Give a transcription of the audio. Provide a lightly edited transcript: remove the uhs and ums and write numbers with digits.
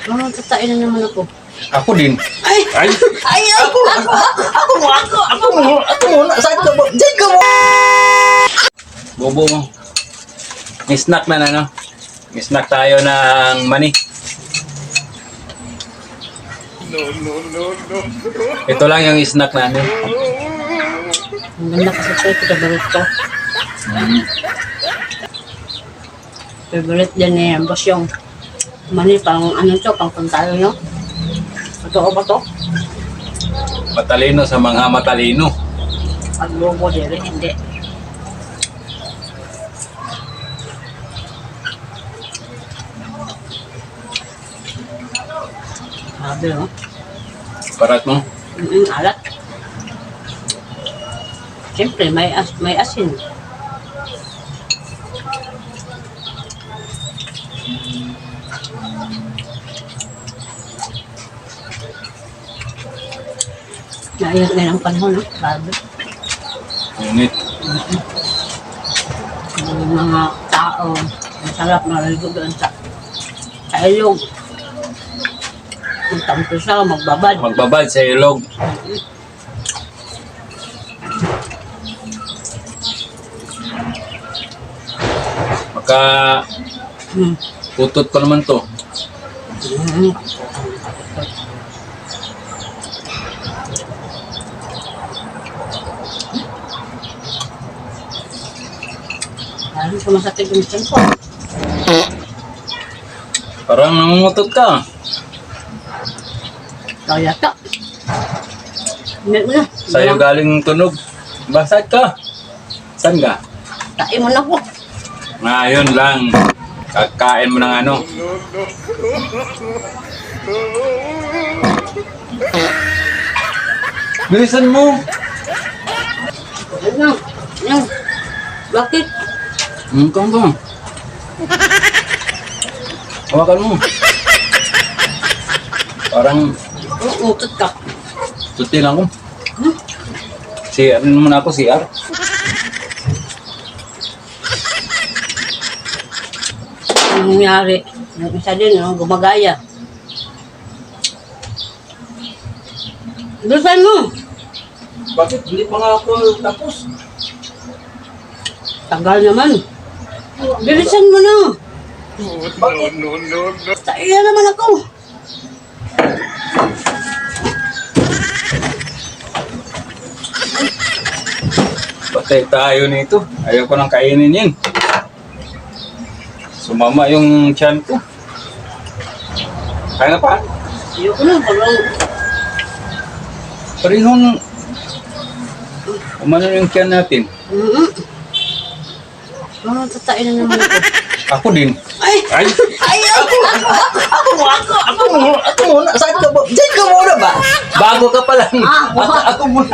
Mama, tatain na naman ako. Ako din. Ay! Ay! Ay! Ako muna. Saan ka mo? Diyan ka mo. Bobo mo. May snack na ano? May snack tayo ng mani. Ito lang yung snack namin. Ang ganda kasi ito, favorite ko. Favorite din eh, boss yung mani, pang ano to, pang pantalo nyo. Totoo ba to? Matalino sa mga matalino. Pag logo dire, hindi. Sabi no? Parat mo. Alat. Siyempre, may asin. Naingat na ng panahon, no? Sabi. Unit. Yung mga tao, masarap naligo doon sa ilog. Kung tampo siya, magbabad. Magbabad sa ilog. Maka utot ko naman to. Mm. Lalo sumasakit yung tiyan ko. Parang nangungutot ka. Kaya ka. Hindi mo na. Sa'yo galing tunog. Basag ka. Saan ka? Tain mo na po. Ngayon lang. Kakain mo ng ano. Bilisan mo. Ano? Ano? Bakit? Kang ka. Hawakan mo. Parang Utot ka. tuti lang ko. CR naman ako, CR. Ano nangyari? Yung isa din, no? Gumagaya. Bilisan mo! Bakit hindi pa nga ako tapos? Tagal naman. Bilisan mo na! Taiya naman ako! Patay tayo nito. Ayaw ko nang kainin yan. Sumama yung tiyan ko. Kaya nga pa. Ayoko na, parang Parehong umano yung tiyan natin. Mama, tatain na naman ako. Ako din. Ay! Ay! Ay! Ako muna. Saan ka mo? Diyan ka muna ba? Bago ka pa lang. Ah, Ako muna.